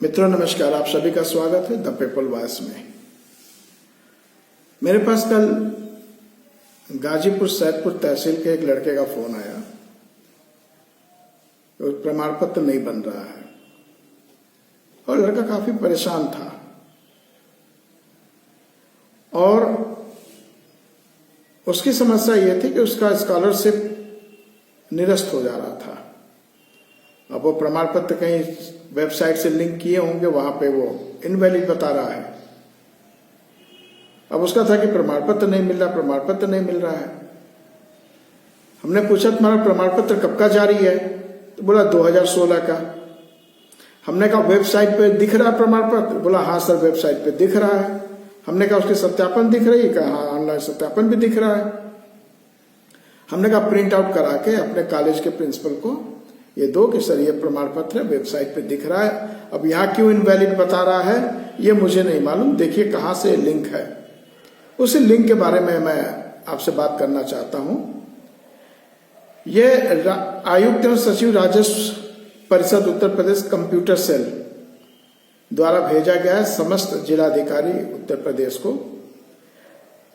मित्रों नमस्कार, आप सभी का स्वागत है द पीपल वॉइस में। मेरे पास कल गाजीपुर सैदपुर तहसील के एक लड़के का फोन आया, तो प्रमाण पत्र नहीं बन रहा है और लड़का काफी परेशान था और उसकी समस्या यह थी कि उसका स्कॉलरशिप निरस्त हो जा रहा था। अब वो प्रमाण पत्र कहीं वेबसाइट से लिंक किए होंगे, वहां पे वो इनवैलिड बता रहा है। अब उसका था कि प्रमाण पत्र नहीं मिल रहा है। हमने पूछा तुम्हारा प्रमाण पत्र कब का जारी है? तो बोला 2016 का। हमने कहा वेबसाइट पे दिख रहा है प्रमाण पत्र? बोला हाँ सर वेबसाइट पे दिख रहा है। हमने कहा उसकी सत्यापन दिख रही है? कहा हाँ ऑनलाइन सत्यापन भी दिख रहा है। हमने कहा प्रिंट आउट करा के अपने कॉलेज के प्रिंसिपल को ये दो कि सर ये प्रमाण पत्र वेबसाइट पे दिख रहा है, अब यहाँ क्यों इनवैलिड बता रहा है ये मुझे नहीं मालूम, देखिए कहाँ से लिंक है। उस लिंक के बारे में मैं आपसे बात करना चाहता हूं। ये आयुक्त एवं सचिव राजस्व परिषद उत्तर प्रदेश कंप्यूटर सेल द्वारा भेजा गया है समस्त जिलाधिकारी उत्तर प्रदेश को।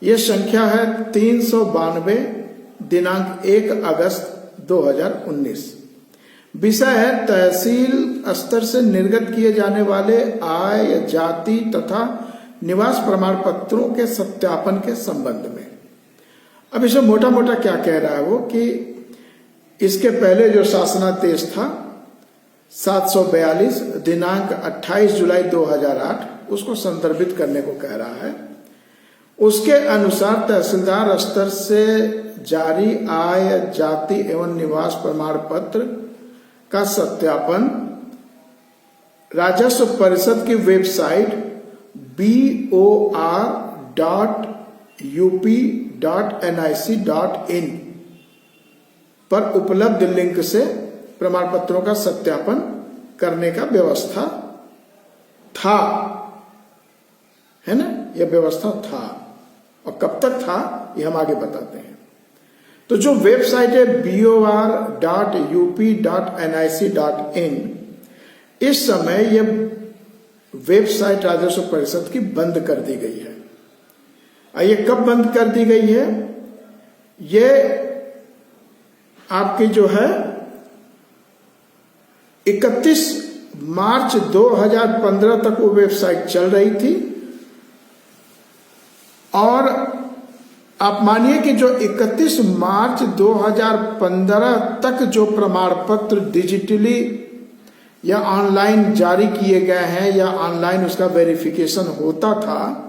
यह संख्या है 392 दिनांक 1 अगस्त 2019। विषय है तहसील स्तर से निर्गत किए जाने वाले आय, जाति तथा निवास प्रमाण पत्रों के सत्यापन के संबंध में। अब इसमें मोटा मोटा क्या कह रहा है वो कि इसके पहले जो शासनादेश था 742 दिनांक 28 जुलाई 2008 उसको संदर्भित करने को कह रहा है। उसके अनुसार तहसीलदार स्तर से जारी आय, जाति एवं निवास प्रमाण पत्र का सत्यापन राजस्व परिषद की वेबसाइट bor.up.nic.in पर उपलब्ध लिंक से प्रमाण पत्रों का सत्यापन करने का व्यवस्था था, है ना? यह व्यवस्था था और कब तक था ये हम आगे बताते हैं। तो जो वेबसाइट है bor.up.nic.in, इस समय यह वेबसाइट राजस्व परिषद की बंद कर दी गई है। आइए कब बंद कर दी गई है? ये आपकी जो है 31 मार्च 2015 तक वो वेबसाइट चल रही थी और आप मानिए कि जो 31 मार्च 2015 तक जो प्रमाण पत्र डिजिटली या ऑनलाइन जारी किए गए हैं या ऑनलाइन उसका वेरिफिकेशन होता था,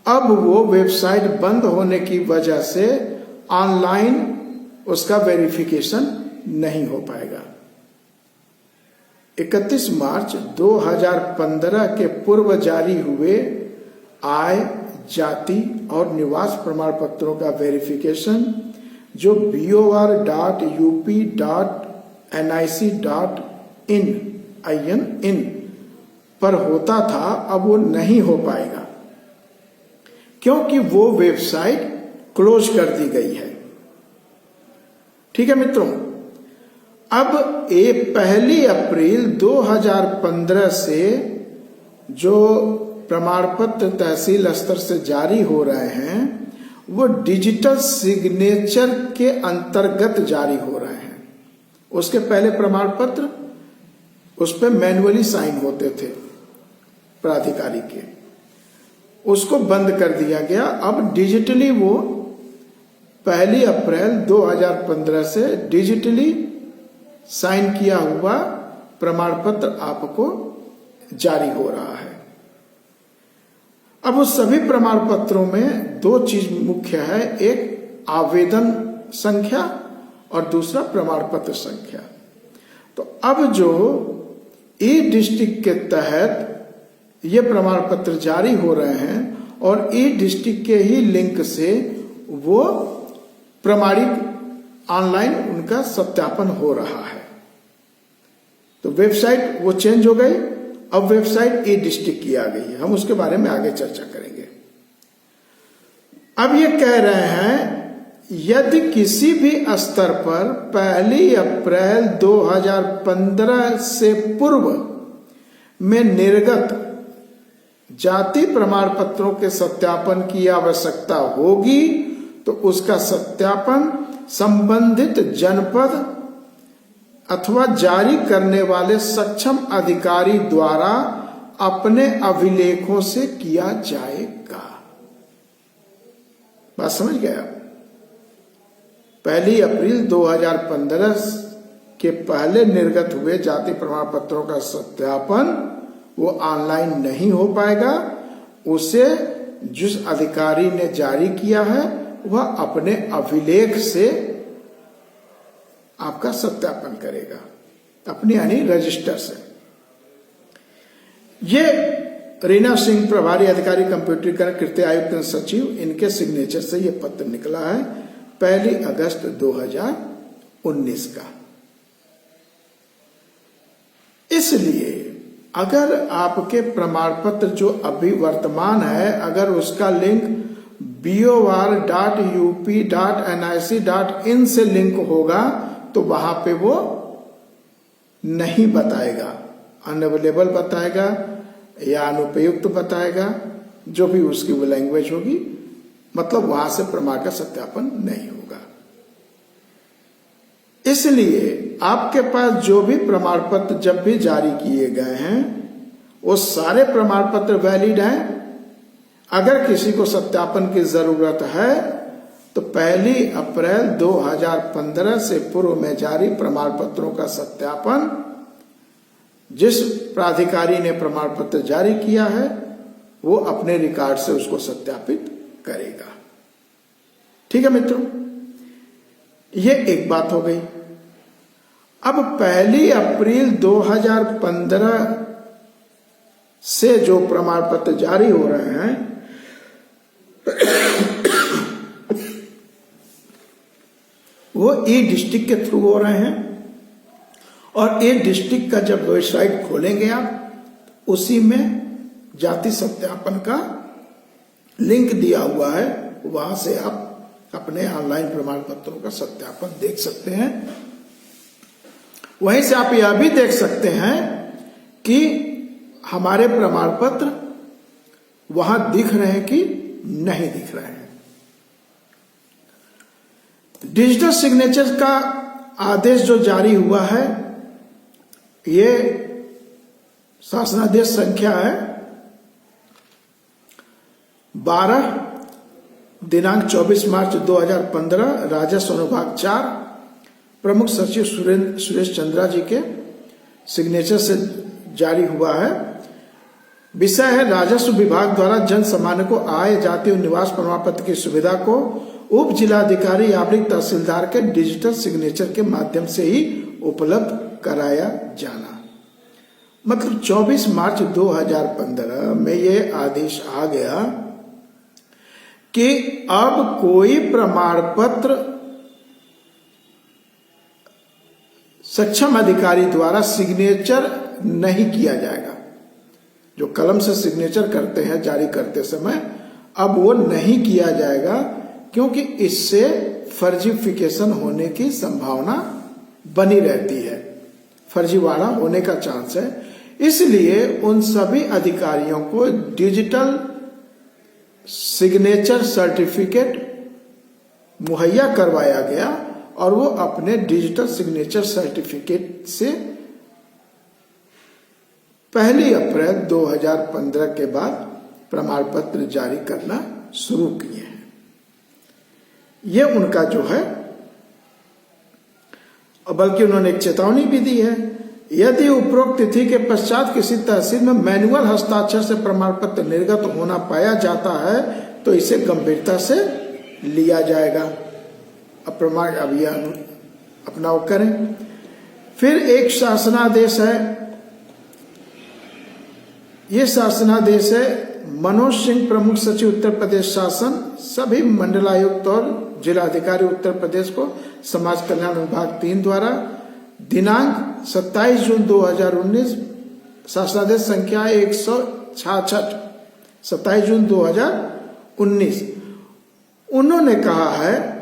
अब वो वेबसाइट बंद होने की वजह से ऑनलाइन उसका वेरिफिकेशन नहीं हो पाएगा। 31 मार्च 2015 के पूर्व जारी हुए आय, जाति और निवास प्रमाण पत्रों का वेरिफिकेशन जो bor.up.nic.in पर होता था, अब वो नहीं हो पाएगा क्योंकि वो वेबसाइट क्लोज कर दी गई है। ठीक है मित्रों, अब 1 अप्रैल 2015 से जो प्रमाण पत्र तहसील स्तर से जारी हो रहे हैं वो डिजिटल सिग्नेचर के अंतर्गत जारी हो रहे हैं। उसके पहले प्रमाण पत्र उस पर मैन्युअली साइन होते थे प्राधिकारी के, उसको बंद कर दिया गया। अब डिजिटली वो 1 अप्रैल 2015 से डिजिटली साइन किया हुआ प्रमाण पत्र आपको जारी हो रहा है। अब उस सभी प्रमाण पत्रों में दो चीज मुख्य है, एक आवेदन संख्या और दूसरा प्रमाण पत्र संख्या। तो अब जो ई डिस्ट्रिक्ट के तहत ये प्रमाण पत्र जारी हो रहे हैं और ई डिस्ट्रिक्ट के ही लिंक से वो प्रमाणित ऑनलाइन उनका सत्यापन हो रहा है। तो वेबसाइट वो चेंज हो गई, अब वेबसाइट ई डिस्ट्रिक्ट की आ गई है। हम उसके बारे में आगे चर्चा करेंगे। अब ये कह रहे हैं यदि किसी भी स्तर पर 1 अप्रैल 2015 से पूर्व में निर्गत जाति प्रमाण पत्रों के सत्यापन की आवश्यकता होगी तो उसका सत्यापन संबंधित जनपद अथवा जारी करने वाले सक्षम अधिकारी द्वारा अपने अभिलेखों से किया जाएगा। बात समझ गया? 1 अप्रैल 2015 के पहले निर्गत हुए जाति प्रमाण पत्रों का सत्यापन वो ऑनलाइन नहीं हो पाएगा। उसे जिस अधिकारी ने जारी किया है वह अपने अभिलेख से आपका सत्यापन करेगा, अपनी यानी रजिस्टर से। ये रीना सिंह, प्रभारी अधिकारी कंप्यूटरीकरण, कृत्य आयुक्त सचिव, इनके सिग्नेचर से ये पत्र निकला है 1 अगस्त 2019 का। इसलिए अगर आपके प्रमाण पत्र जो अभी वर्तमान है, अगर उसका लिंक bor.up.nic.in से लिंक होगा तो वहां पे वो नहीं बताएगा, अनअवेलेबल बताएगा या अनुपयुक्त बताएगा, जो भी उसकी वो लैंग्वेज होगी, मतलब वहां से प्रमाण का सत्यापन नहीं होगा। इसलिए आपके पास जो भी प्रमाण पत्र जब भी जारी किए गए हैं वो सारे प्रमाण पत्र वैलिड हैं। अगर किसी को सत्यापन की जरूरत है तो 1 अप्रैल 2015 से पूर्व में जारी प्रमाण पत्रों का सत्यापन जिस प्राधिकारी ने प्रमाण पत्र जारी किया है वो अपने रिकॉर्ड से उसको सत्यापित करेगा। ठीक है मित्रों, ये एक बात हो गई। अब 1 अप्रैल 2015 से जो प्रमाण पत्र जारी हो रहे हैं वो ई डिस्ट्रिक्ट के थ्रू हो रहे हैं, और ई डिस्ट्रिक्ट का जब वेबसाइट खोलेंगे आप उसी में जाति सत्यापन का लिंक दिया हुआ है, वहां से आप अपने ऑनलाइन प्रमाण पत्रों का सत्यापन देख सकते हैं। वहीं से आप यह भी देख सकते हैं कि हमारे प्रमाण पत्र वहां दिख रहे हैं कि नहीं दिख रहे हैं। डिजिटल सिग्नेचर का आदेश जो जारी हुआ है ये शासनादेश संख्या है 12 दिनांक 24 मार्च 2015, राजस्व अनुभाग 4, प्रमुख सचिव सुरेश चंद्रा जी के सिग्नेचर से जारी हुआ है। विषय है राजस्व विभाग द्वारा जन सामान्य को आय, जाति और निवास प्रमाण पत्र की सुविधा को उप जिलाधिकारी या तहसीलदार के डिजिटल सिग्नेचर के माध्यम से ही उपलब्ध कराया जाना। मतलब 24 मार्च 2015 में ये आदेश आ गया कि अब कोई प्रमाण पत्र सक्षम अधिकारी द्वारा सिग्नेचर नहीं किया जाएगा। जो कलम से सिग्नेचर करते हैं जारी करते समय, अब वो नहीं किया जाएगा, क्योंकि इससे फर्जीफिकेशन होने की संभावना बनी रहती है, फर्जीवाड़ा होने का चांस है। इसलिए उन सभी अधिकारियों को डिजिटल सिग्नेचर सर्टिफिकेट मुहैया करवाया गया और वो अपने डिजिटल सिग्नेचर सर्टिफिकेट से 1 अप्रैल 2015 के बाद प्रमाण पत्र जारी करना शुरू किए हैं। ये उनका जो है, बल्कि उन्होंने एक चेतावनी भी दी है, यदि उपरोक्त तिथि के पश्चात किसी तहसील में मैनुअल हस्ताक्षर से प्रमाण पत्र निर्गत होना पाया जाता है तो इसे गंभीरता से लिया जाएगा। प्रमाण अभियान अपना करें। फिर एक शासनादेश है, ये शासनादेश है मनोज सिंह, प्रमुख सचिव उत्तर प्रदेश शासन, सभी मंडलायुक्त और जिलाधिकारी उत्तर प्रदेश को समाज कल्याण विभाग 3 द्वारा दिनांक 27 जून 2019, शासनादेश संख्या 166, 27 जून 2019। उन्होंने कहा है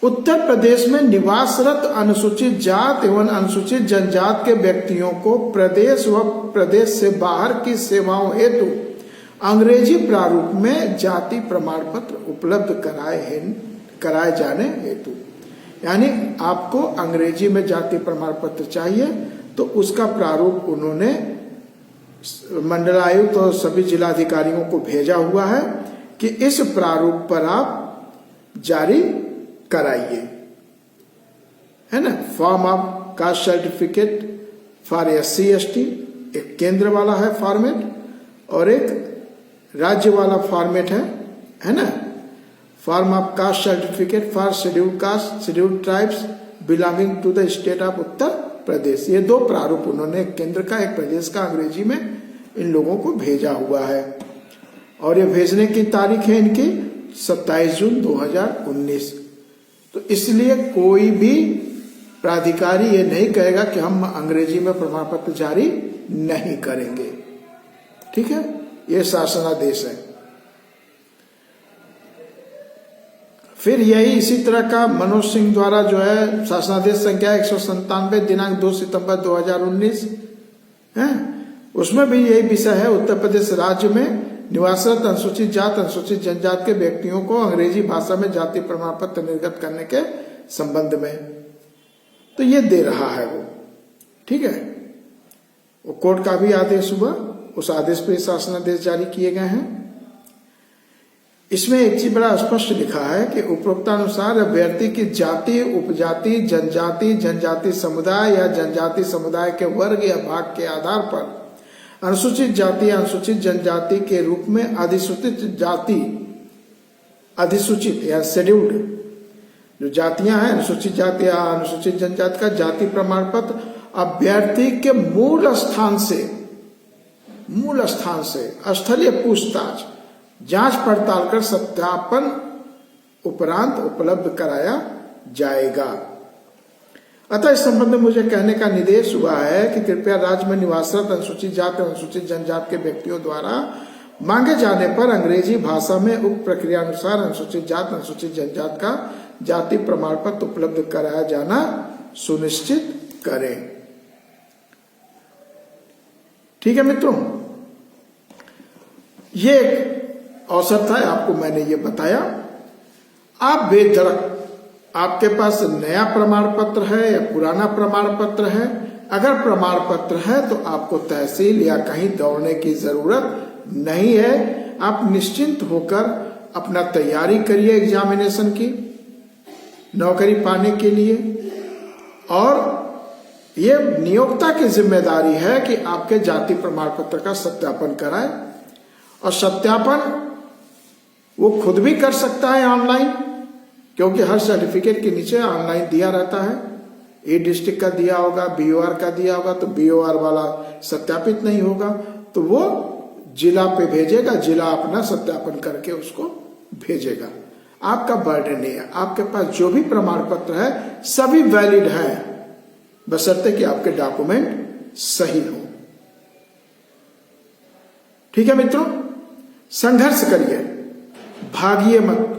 उत्तर प्रदेश में निवासरत अनुसूचित जात एवं अनुसूचित जनजात के व्यक्तियों को प्रदेश व प्रदेश से बाहर की सेवाओं हेतु अंग्रेजी प्रारूप में जाति प्रमाण पत्र उपलब्ध कराए जाने हेतु, यानी आपको अंग्रेजी में जाति प्रमाण पत्र चाहिए तो उसका प्रारूप उन्होंने मंडलायुक्त और सभी जिलाधिकारियों को भेजा हुआ है कि इस प्रारूप पर आप जारी कराइए, है ना। Form of caste certificate for SC/ST एक केंद्र वाला है फॉर्मेट और एक राज्य वाला फॉर्मेट है ना। Form of caste certificate for scheduled caste scheduled tribes belonging to the state of Uttar Pradesh, ये दो प्रारूप उन्होंने एक केंद्र का एक प्रदेश का अंग्रेजी में इन लोगों को भेजा हुआ है। और ये भेजने की तारीख है इनकी 27 जून 2019। तो इसलिए कोई भी प्राधिकारी ये नहीं कहेगा कि हम अंग्रेजी में प्रमाण पत्र जारी नहीं करेंगे, ठीक है। ये शासनादेश है। फिर यही इसी तरह का मनोज सिंह द्वारा जो है शासनादेश संख्या 197 दिनांक 2 सितंबर 2019 है, उसमें भी यही विषय है। उत्तर प्रदेश राज्य में निवासरत अनुसूचित जात अनुसूचित जनजात के व्यक्तियों को अंग्रेजी भाषा में जाति प्रमाण पत्र निर्गत करने के संबंध में, तो ये दे रहा है वो, ठीक है। वो कोर्ट का भी आदेश हुआ, उस आदेश पे शासनादेश जारी किए गए हैं। इसमें एक चीज बड़ा स्पष्ट लिखा है कि उपरोक्तानुसार अभ्यर्थी की जाति उपजाति जनजाति जनजाति समुदाय या जनजाति समुदाय के वर्ग या भाग के आधार पर अनुसूचित जाति या अनुसूचित जनजाति के रूप में अधिसूचित जाति अधिसूचित या शेड्यूल्ड जो जातियां हैं अनुसूचित जाति या अनुसूचित जनजाति का जाति प्रमाण पत्र अभ्यर्थी के मूल स्थान से स्थलीय पूछताछ जांच पड़ताल कर सत्यापन उपरांत उपलब्ध कराया जाएगा। अतः इस संबंध में मुझे कहने का निर्देश हुआ है कि कृपया राज्य में निवासरत अनुसूचित जाति और अनुसूचित जनजात के व्यक्तियों द्वारा मांगे जाने पर अंग्रेजी भाषा में उक्त प्रक्रिया अनुसार अनुसूचित जात अनुसूचित जनजात का जाति प्रमाण पत्र उपलब्ध कराया जाना सुनिश्चित करें। ठीक है मित्रों, ये अवसर था, आपको मैंने ये बताया। आप बेधड़क, आपके पास नया प्रमाण पत्र है या पुराना प्रमाण पत्र है, अगर प्रमाण पत्र है तो आपको तहसील या कहीं दौड़ने की जरूरत नहीं है। आप निश्चिंत होकर अपना तैयारी करिए एग्जामिनेशन की, नौकरी पाने के लिए। और ये नियोक्ता की जिम्मेदारी है कि आपके जाति प्रमाण पत्र का सत्यापन कराए, और सत्यापन वो खुद भी कर सकता है ऑनलाइन, क्योंकि हर सर्टिफिकेट के नीचे ऑनलाइन दिया रहता है। ए डिस्ट्रिक्ट का दिया होगा, BOR का दिया होगा, तो BOR वाला सत्यापित नहीं होगा तो वो जिला पे भेजेगा, जिला अपना सत्यापन करके उसको भेजेगा। आपका बर्डन नहीं है, आपके पास जो भी प्रमाण पत्र है सभी वैलिड है, बशर्ते कि आपके डॉक्यूमेंट सही हो। ठीक है मित्रों, संघर्ष करिए, भागिए मत।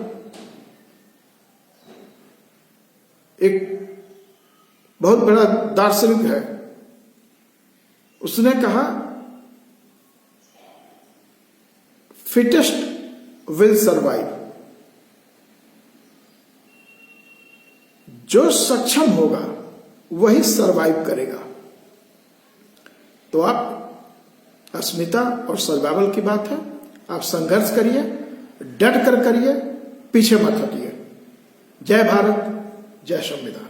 एक बहुत बड़ा दार्शनिक है, उसने कहा फिटेस्ट विल सर्वाइव, जो सक्षम होगा वही सर्वाइव करेगा। तो आप अस्मिता और सर्वाइवल की बात है, आप संघर्ष करिए, डट कर करिए, पीछे मत हटिए। जय भारत, जय संविधान।